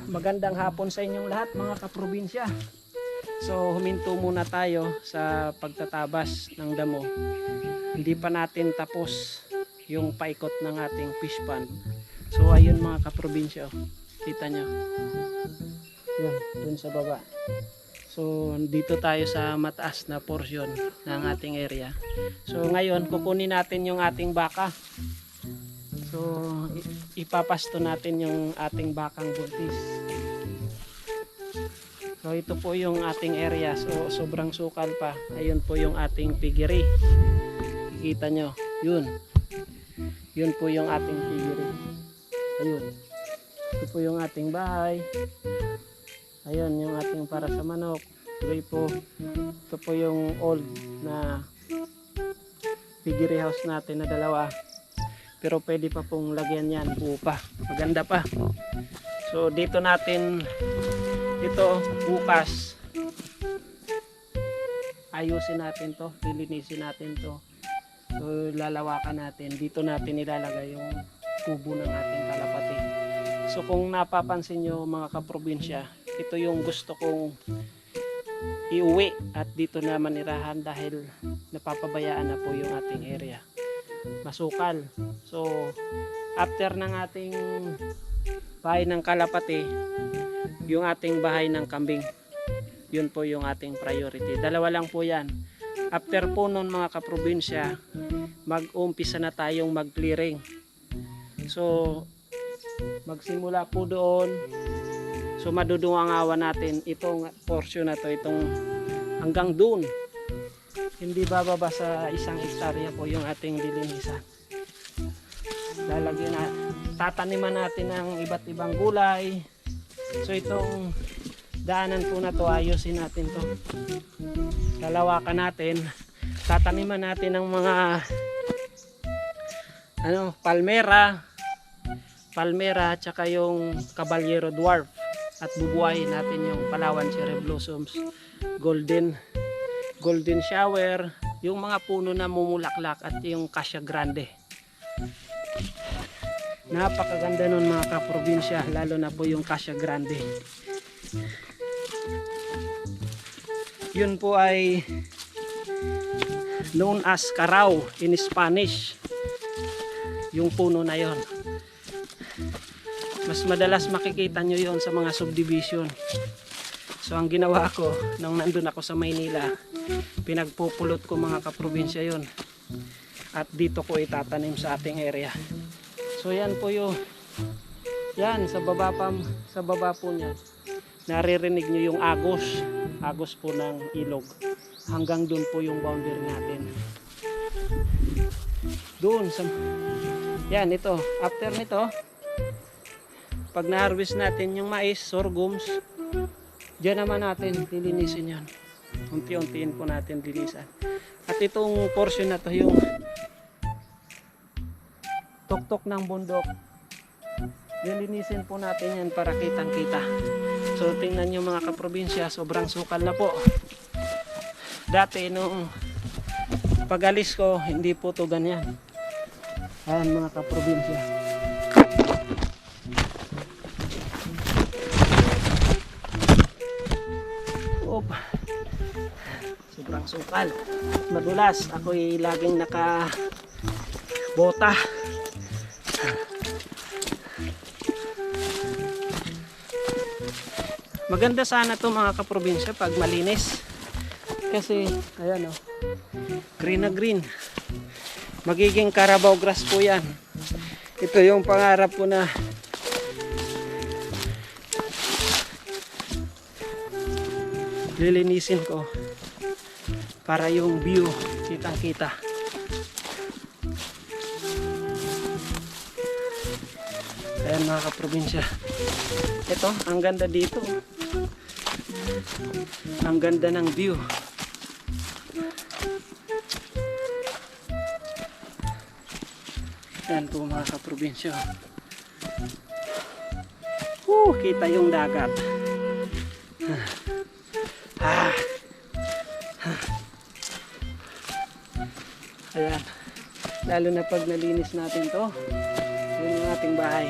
Magandang hapon sa inyong lahat mga kaprobinsya. So huminto muna tayo sa pagtatabas ng damo. Hindi pa natin tapos yung paikot ng ating fish pond. So ayun mga kaprobinsya, kita nyo. Yun, dun sa baba. So dito tayo sa mataas na portion ng ating area. So ngayon kukunin natin yung ating baka. So ipapasto natin yung ating bakang buntis. So ito po yung ating area. So sobrang sukal pa. Ayun po yung ating piggery. Kikita nyo. Yun. Yun po yung ating piggery. Ayun. Ito po yung ating bahay. Ayun yung ating para sa manok. Ito po yung old na piggery house natin na dalawa. Pero pwede pa pong lagyan yan. Buo pa. Maganda pa. So dito natin ito bukas ayusin natin to, lilinisin natin to. So lalawakan natin. Dito natin ilalagay yung kubo ng ating kalapati. So kung napapansin nyo mga kaprobinsya, ito yung gusto kong iuwi at dito naman irahan dahil napapabayaan na po yung ating area. Masukal. So after ng ating bahay ng kalapati, yung ating bahay ng kambing, yun po yung ating priority. Dalawa lang po yan. After po nun mga kaprobinsya, mag-umpisa na tayong mag-clearing. So magsimula po doon. So madudungangawan natin itong portion na to, itong hanggang doon. Hindi bababa sa 1 hektarya po yung ating lilinisan. Lalagyan na, tataniman natin ng iba't ibang gulay. So itong daanan po na to, ayusin natin to. Lalawakan natin. Tataniman natin ng mga palmera at saka yung Caballero dwarf. At bubuhayin natin yung Palawan cherry blossoms, golden shower, yung mga puno na mumulaklak at yung Cassia grande. Napakaganda nun mga kaprobinsya, lalo na po yung Cassia grande. Yun po ay known as Carao in Spanish, yung puno na yon. Mas madalas makikita nyo yon sa mga subdivision. So ang ginawa ko nung nandun ako sa Maynila, pinagpupulot ko mga kaprobinsya yon at dito ko itatanim sa ating area. So yan po yung yan sa baba po niya naririnig nyo yung agos po ng ilog. Hanggang dun po yung boundary natin. Dun sa yan, ito after nito, pag na-harvest natin yung mais, sorghums, diyan naman natin lilinisin yan. Unti-untiin po natin linisan. At itong portion na to, yung tuktok ng bundok, lilinisin po natin yan para kitang kita. So tingnan nyo mga kaprobinsya, sobrang sukal na po. Dati nung pag-alis ko, hindi po to ganyan. Ayan mga kaprobinsya. Sobrang sukal, madulas. Ako'y laging nakabota. Maganda sana to mga kaprobinsya pag malinis, kasi ayan o, green na green. Magiging Carabao grass po yan. Ito yung pangarap ko na lilinisin ko para yung view kitang kita. Ayan mga kaprobinsya, ito ang ganda dito, ang ganda ng view. Ayan po mga kaprobinsya, kita yung dagat. Ayan, lalo na pag nalinis natin to, yun yung ating bahay.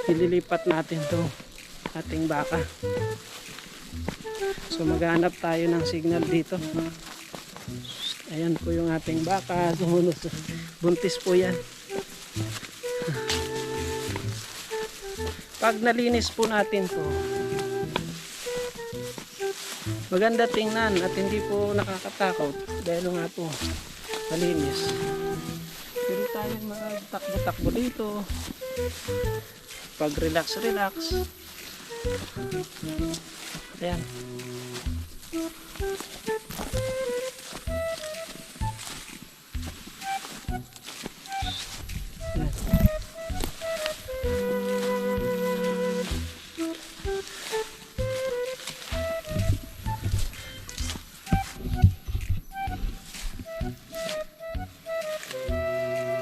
ililipat natin to ating baka. So maghanap tayo ng signal dito. Ayan po yung ating baka. Sumunod. Buntis po yan. Pag nalinis po natin to, maganda tingnan at hindi po nakakatakot dahil nga po malinis. Pwede tayo magtakbo-takbo dito. Pag relax. Ayan.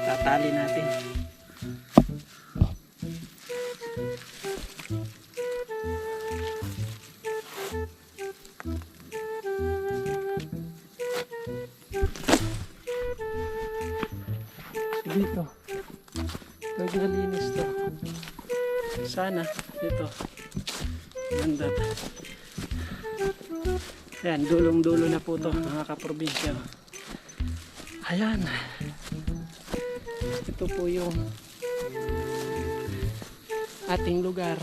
Tatali natin. Dito. Pag nalinis to. Sana dito. Ganda. Ayan, dulong-dulo na po to mga kaprobinsya. Ayan. Ito po yung ating lugar.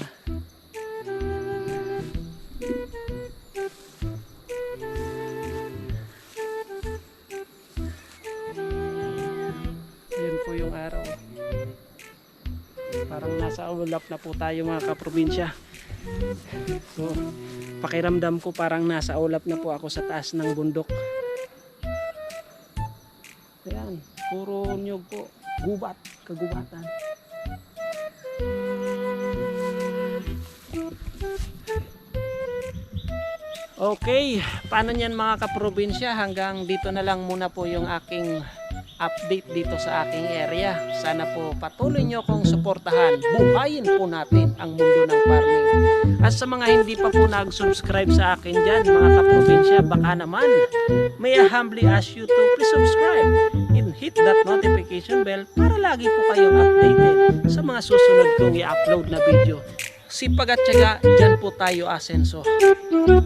Ayan po yung araw. Parang nasa ulap na po tayo mga kaprobinsya. So, pakiramdam ko parang nasa ulap na po ako sa taas ng bundok. Ayan, puro nyug po. Gubat, kagubatan. Okay, paano niyan mga kaprobinsya? Hanggang dito na lang muna po yung aking update dito sa aking area. Sana po patuloy nyo akong suportahan. Buhayin po natin ang mundo ng farming. At sa mga hindi pa po nag-subscribe sa akin dyan, mga kaprobinsya, baka naman may I humbly ask you to please subscribe and hit that notification bell para lagi po kayong updated sa mga susunod kong i-upload na video. Sipag at tiyaga, dyan po tayo asenso.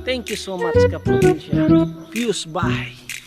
Thank you so much kaprobinsya. Fuse bye!